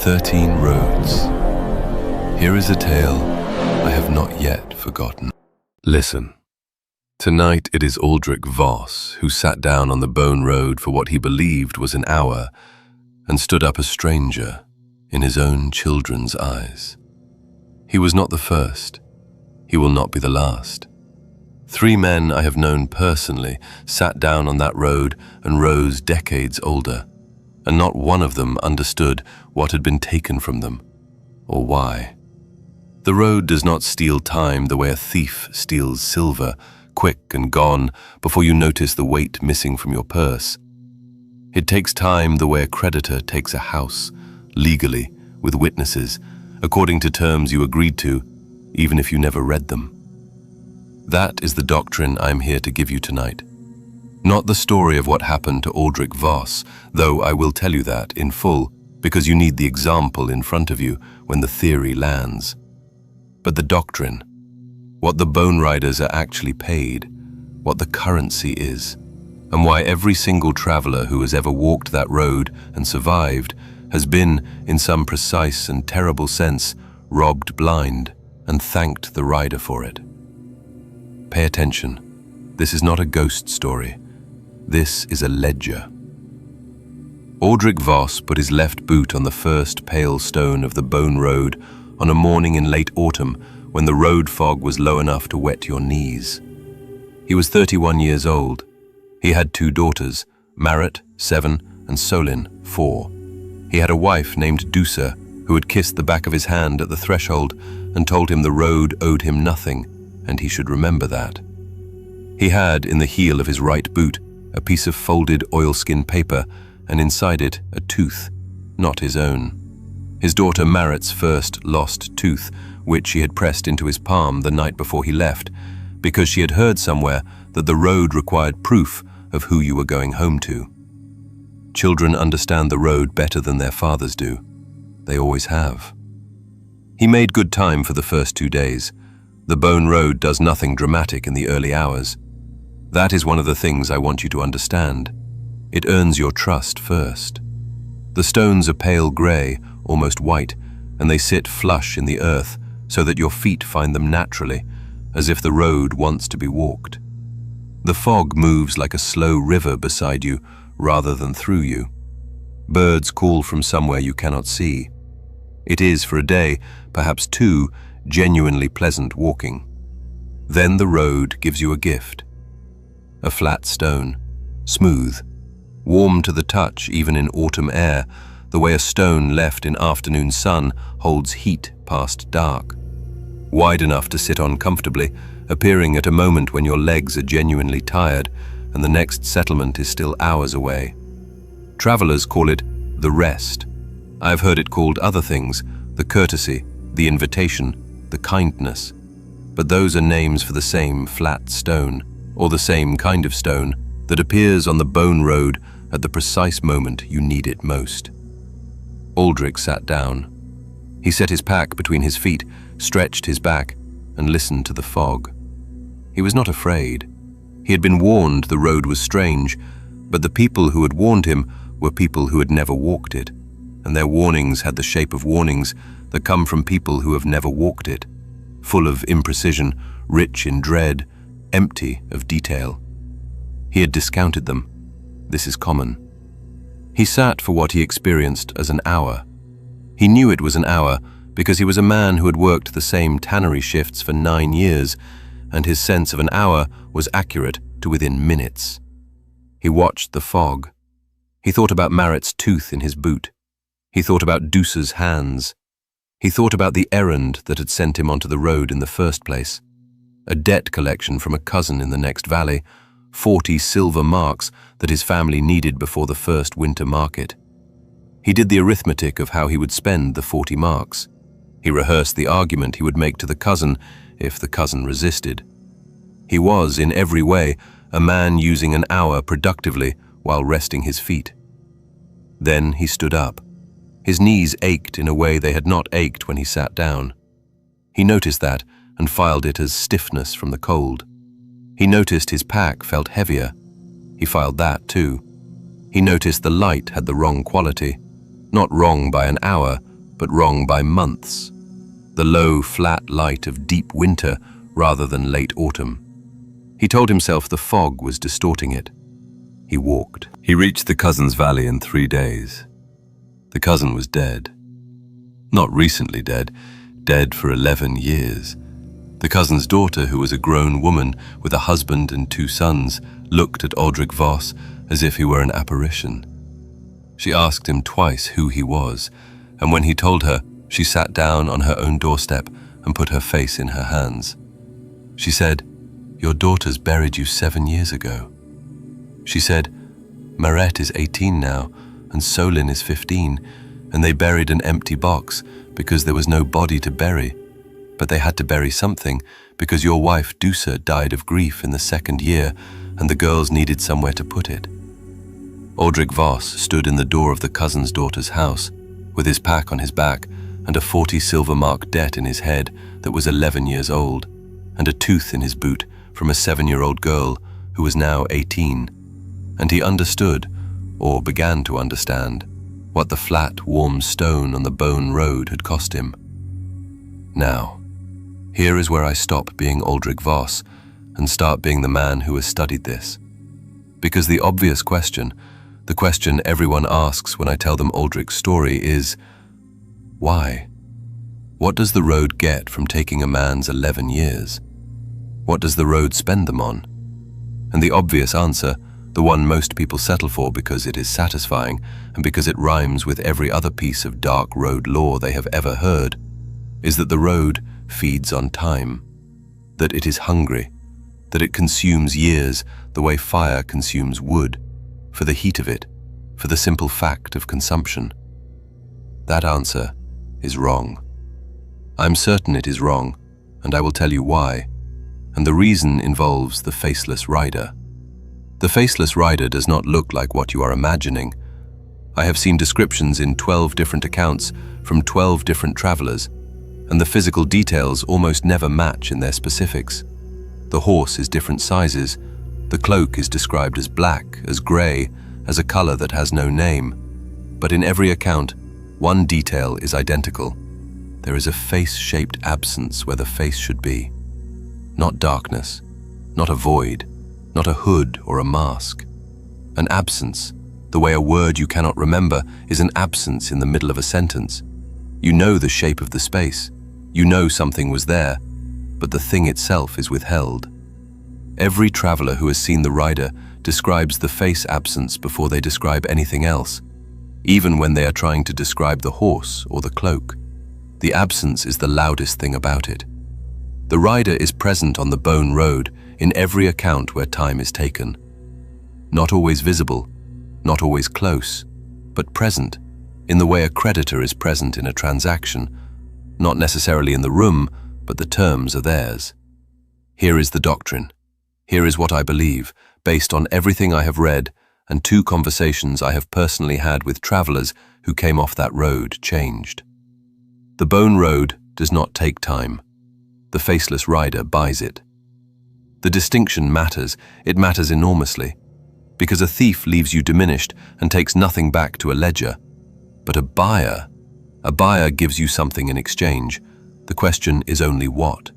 13 Roads. Here is a tale I have not yet forgotten. Listen. Tonight it is Aldric Voss who sat down on the bone road for what he believed was an hour and stood up a stranger in his own children's eyes. He was not the first. He will not be the last. 3 men I have known personally sat down on that road and rose decades older, and not one of them understood what had been taken from them, or why. The road does not steal time the way a thief steals silver, quick and gone before you notice the weight missing from your purse. It takes time the way a creditor takes a house, legally, with witnesses, according to terms you agreed to, even if you never read them. That is the doctrine I am here to give you tonight. Not the story of what happened to Aldric Voss, though I will tell you that in full, because you need the example in front of you when the theory lands. But the doctrine, what the bone riders are actually paid, what the currency is, and why every single traveler who has ever walked that road and survived has been, in some precise and terrible sense, robbed blind and thanked the rider for it. Pay attention. This is not a ghost story. This is a ledger. Aldric Voss put his left boot on the first pale stone of the bone road on a morning in late autumn when the road fog was low enough to wet your knees. He was 31 years old. He had 2 daughters, Maret, 7, and Solin, 4. He had a wife named Dusa who had kissed the back of his hand at the threshold and told him the road owed him nothing, and he should remember that. He had, in the heel of his right boot, a piece of folded oilskin paper, and inside it a tooth, not his own. His daughter Maret's first lost tooth, which she had pressed into his palm the night before he left, because she had heard somewhere that the road required proof of who you were going home to. Children understand the road better than their fathers do. They always have. He made good time for the first 2 days. The bone road does nothing dramatic in the early hours. That is one of the things I want you to understand. It earns your trust first. The stones are pale grey, almost white, and they sit flush in the earth so that your feet find them naturally, as if the road wants to be walked. The fog moves like a slow river beside you rather than through you. Birds call from somewhere you cannot see. It is, for a day, perhaps 2, genuinely pleasant walking. Then the road gives you a gift. A flat stone, smooth, warm to the touch even in autumn air, the way a stone left in afternoon sun holds heat past dark. Wide enough to sit on comfortably, appearing at a moment when your legs are genuinely tired and the next settlement is still hours away. Travelers call it the rest. I have heard it called other things, the courtesy, the invitation, the kindness, but those are names for the same flat stone, or the same kind of stone that appears on the bone road at the precise moment you need it most. Aldric sat down. He set his pack between his feet, stretched his back, and listened to the fog. He was not afraid. He had been warned the road was strange, but the people who had warned him were people who had never walked it, and their warnings had the shape of warnings that come from people who have never walked it, full of imprecision, rich in dread, empty of detail. He had discounted them. This is common. He sat for what he experienced as an hour. He knew it was an hour because he was a man who had worked the same tannery shifts for 9 years, and his sense of an hour was accurate to within minutes. He watched the fog. He thought about Maret's tooth in his boot. He thought about Dusa's hands. He thought about the errand that had sent him onto the road in the first place. A debt collection from a cousin in the next valley, 40 silver marks that his family needed before the first winter market. He did the arithmetic of how he would spend the 40 marks. He rehearsed the argument he would make to the cousin if the cousin resisted. He was, in every way, a man using an hour productively while resting his feet. Then he stood up. His knees ached in a way they had not ached when he sat down. He noticed that and filed it as stiffness from the cold. He noticed his pack felt heavier. He filed that too. He noticed the light had the wrong quality. Not wrong by an hour, but wrong by months. The low, flat light of deep winter rather than late autumn. He told himself the fog was distorting it. He walked. He reached the cousin's valley in 3 days. The cousin was dead. Not recently dead, dead for 11 years. The cousin's daughter, who was a grown woman with a husband and 2 sons, looked at Aldric Voss as if he were an apparition. She asked him twice who he was, and when he told her, she sat down on her own doorstep and put her face in her hands. She said, "Your daughters buried you 7 years ago." She said, "Maret is 18 now, and Solin is 15, and they buried an empty box because there was no body to bury. But they had to bury something because your wife Dusa died of grief in the 2nd year, and the girls needed somewhere to put it." Aldric Voss stood in the door of the cousin's daughter's house, with his pack on his back and a 40 silver mark debt in his head that was 11 years old, and a tooth in his boot from a 7-year-old girl who was now 18. And he understood, or began to understand, what the flat, warm stone on the Bone Road had cost him. Now, here is where I stop being Aldric Voss and start being the man who has studied this. Because the obvious question, the question everyone asks when I tell them Aldric's story is, why? What does the road get from taking a man's 11 years? What does the road spend them on? And the obvious answer, the one most people settle for because it is satisfying and because it rhymes with every other piece of dark road lore they have ever heard, is that the road feeds on time, that it is hungry, that it consumes years the way fire consumes wood, for the heat of it, for the simple fact of consumption. That answer is wrong. I'm certain it is wrong, and I will tell you why, and the reason involves the faceless rider. The faceless rider does not look like what you are imagining. I have seen descriptions in 12 different accounts from 12 different travelers, and the physical details almost never match in their specifics. The horse is different sizes. The cloak is described as black, as grey, as a color that has no name. But in every account, one detail is identical. There is a face-shaped absence where the face should be. Not darkness, not a void, not a hood or a mask. An absence, the way a word you cannot remember is an absence in the middle of a sentence. You know the shape of the space. You know something was there, but the thing itself is withheld. Every traveler who has seen the rider describes the face absence before they describe anything else, even when they are trying to describe the horse or the cloak. The absence is the loudest thing about it. The rider is present on the Bone Road in every account where time is taken. Not always visible, not always close, but present, in the way a creditor is present in a transaction, not necessarily in the room, but the terms are theirs. Here is the doctrine. Here is what I believe, based on everything I have read and 2 conversations I have personally had with travelers who came off that road changed. The Bone Road does not take time. The faceless rider buys it. The distinction matters. It matters enormously, because a thief leaves you diminished and takes nothing back to a ledger. But a buyer gives you something in exchange. The question is only what.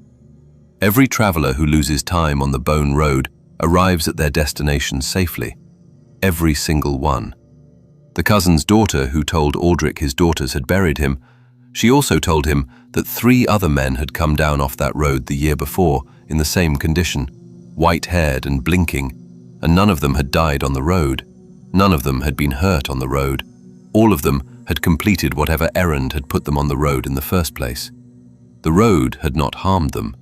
Every traveler who loses time on the Bone Road arrives at their destination safely. Every single one. The cousin's daughter who told Aldric his daughters had buried him, she also told him that 3 other men had come down off that road the year before in the same condition, white-haired and blinking, and none of them had died on the road. None of them had been hurt on the road. All of them had completed whatever errand had put them on the road in the first place. The road had not harmed them.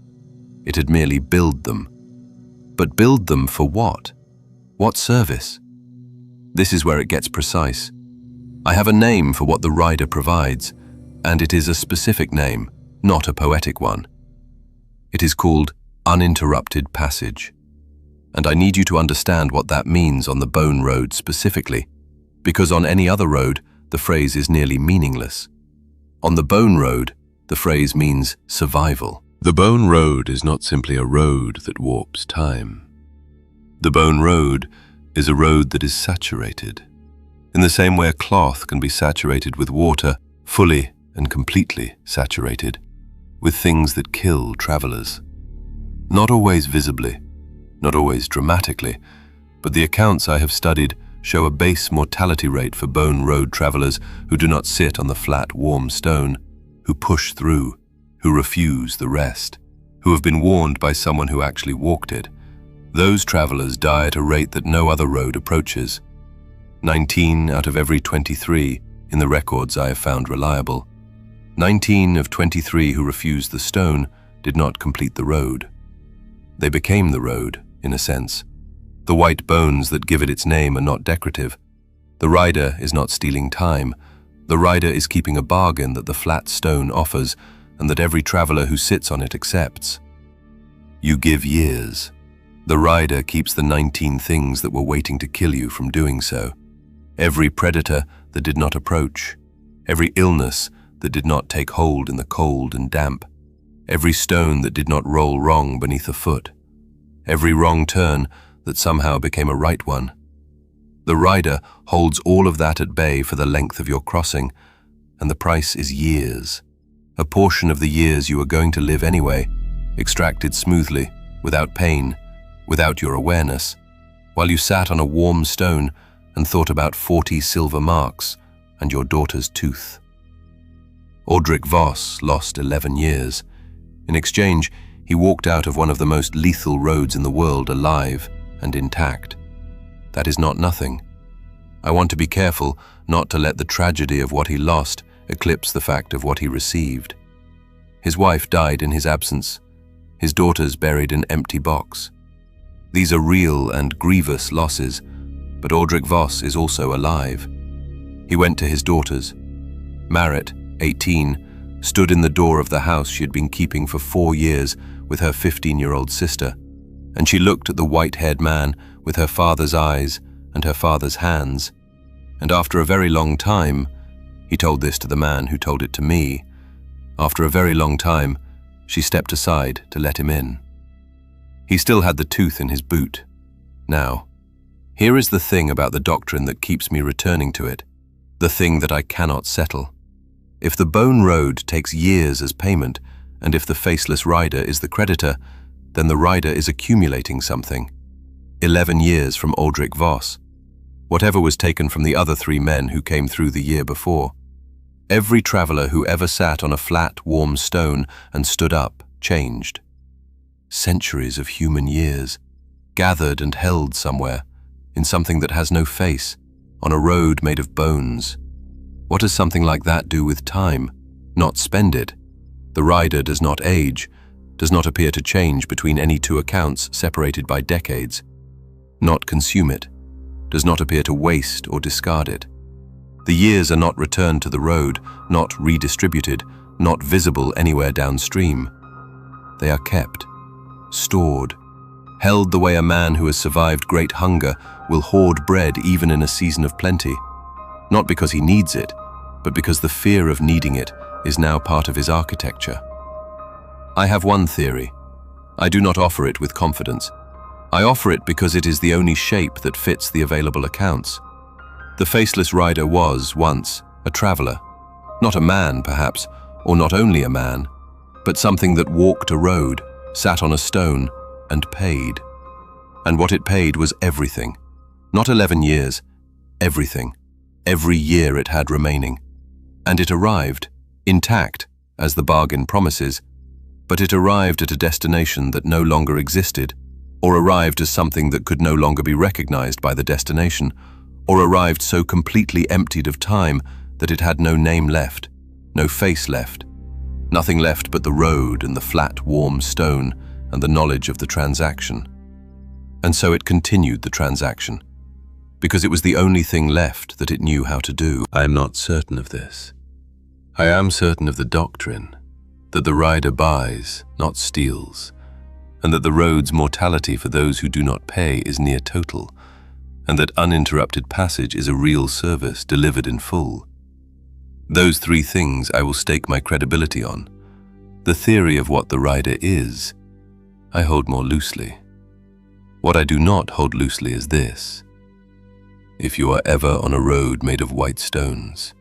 It had merely billed them. But billed them for what? What service? This is where it gets precise. I have a name for what the rider provides, and it is a specific name, not a poetic one. It is called uninterrupted passage. And I need you to understand what that means on the Bone Road specifically, because on any other road, the phrase is nearly meaningless. On the Bone Road, the phrase means survival. The Bone Road is not simply a road that warps time. The Bone Road is a road that is saturated. In the same way a cloth can be saturated with water fully and completely saturated with things that kill travelers. Not always visibly, not always dramatically, but the accounts I have studied show a base mortality rate for bone road travelers who do not sit on the flat, warm stone, who push through, who refuse the rest, who have been warned by someone who actually walked it. Those travelers die at a rate that no other road approaches. 19 out of every 23 in the records I have found reliable. 19 of 23 who refused the stone did not complete the road. They became the road, in a sense. The white bones that give it its name are not decorative. The rider is not stealing time. The rider is keeping a bargain that the flat stone offers and that every traveler who sits on it accepts. You give years. The rider keeps the 19 things that were waiting to kill you from doing so. Every predator that did not approach. Every illness that did not take hold in the cold and damp. Every stone that did not roll wrong beneath a foot. Every wrong turn that somehow became a right one. The rider holds all of that at bay for the length of your crossing, and the price is years. A portion of the years you are going to live anyway, extracted smoothly, without pain, without your awareness, while you sat on a warm stone and thought about 40 silver marks and your daughter's tooth. Aldric Voss lost 11 years. In exchange, he walked out of one of the most lethal roads in the world alive and intact. That is not nothing. I want to be careful not to let the tragedy of what he lost eclipse the fact of what he received. His wife died in his absence. His daughters buried an empty box. These are real and grievous losses, but Aldric Voss is also alive. He went to his daughters. Maret, 18, stood in the door of the house she had been keeping for 4 years with her 15-year-old sister, and she looked at the white-haired man with her father's eyes and her father's hands, and after a very long time, he told this to the man who told it to me, after a very long time, she stepped aside to let him in. He still had the tooth in his boot. Now, here is the thing about the doctrine that keeps me returning to it, the thing that I cannot settle. If the bone road takes years as payment, and if the faceless rider is the creditor, then the rider is accumulating something. 11 years from Aldric Voss. Whatever was taken from the other 3 men who came through the year before. Every traveler who ever sat on a flat, warm stone and stood up changed. Centuries of human years, gathered and held somewhere, in something that has no face, on a road made of bones. What does something like that do with time? Not spend it. The rider does not age, does not appear to change between any 2 accounts separated by decades. Not consume it, does not appear to waste or discard it. The years are not returned to the road, not redistributed, not visible anywhere downstream. They are kept, stored, held the way a man who has survived great hunger will hoard bread even in a season of plenty, not because he needs it, but because the fear of needing it is now part of his architecture. I have one theory. I do not offer it with confidence. I offer it because it is the only shape that fits the available accounts. The faceless rider was, once, a traveler. Not a man, perhaps, or not only a man, but something that walked a road, sat on a stone, and paid. And what it paid was everything. Not 11 years, everything. Every year it had remaining. And it arrived, intact, as the bargain promises, but it arrived at a destination that no longer existed, or arrived as something that could no longer be recognized by the destination, or arrived so completely emptied of time that it had no name left, no face left, nothing left but the road and the flat, warm stone and the knowledge of the transaction. And so it continued the transaction, because it was the only thing left that it knew how to do. I am not certain of this. I am certain of the doctrine that the rider buys, not steals, and that the road's mortality for those who do not pay is near total, and that uninterrupted passage is a real service delivered in full. Those 3 things I will stake my credibility on. The theory of what the rider is, I hold more loosely. What I do not hold loosely is this. If you are ever on a road made of white stones,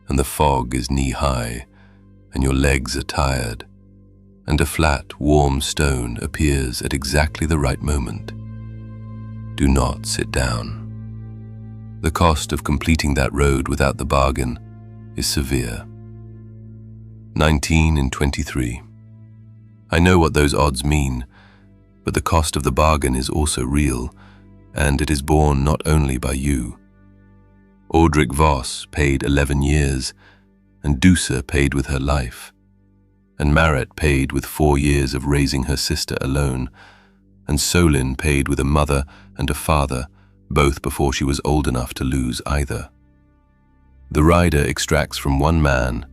and the fog is knee-high, and your legs are tired, and a flat, warm stone appears at exactly the right moment. Do not sit down. The cost of completing that road without the bargain is severe. 19 in 23. I know what those odds mean, but the cost of the bargain is also real, and it is borne not only by you. Aldric Voss paid 11 years, and Dusa paid with her life, and Maret paid with 4 years of raising her sister alone, and Solin paid with a mother and a father, both before she was old enough to lose either. The rider extracts from one man,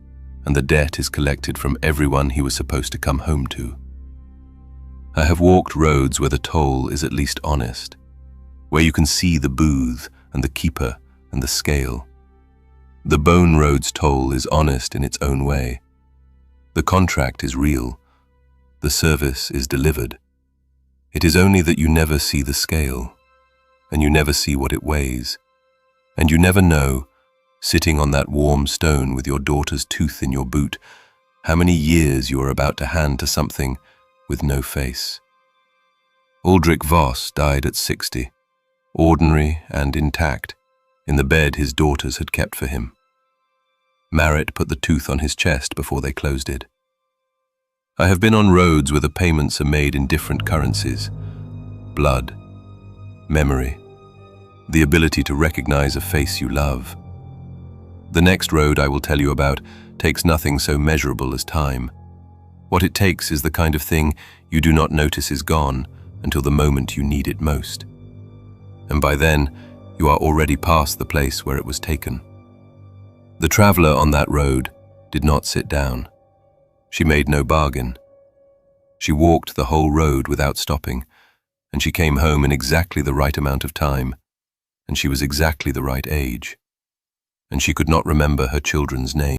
and the debt is collected from everyone he was supposed to come home to. I have walked roads where the toll is at least honest, where you can see the booth and the keeper and the scale. The Bone Road's toll is honest in its own way. The contract is real. The service is delivered. It is only that you never see the scale, and you never see what it weighs, and you never know, sitting on that warm stone with your daughter's tooth in your boot, how many years you are about to hand to something with no face. Aldric Voss died at 60, ordinary and intact, in the bed his daughters had kept for him. Maret put the tooth on his chest before they closed it. I have been on roads where the payments are made in different currencies: blood, memory, the ability to recognize a face you love. The next road I will tell you about takes nothing so measurable as time. What it takes is the kind of thing you do not notice is gone until the moment you need it most. And by then, you are already past the place where it was taken. The traveler on that road did not sit down. She made no bargain. She walked the whole road without stopping, and she came home in exactly the right amount of time, and she was exactly the right age, and she could not remember her children's names.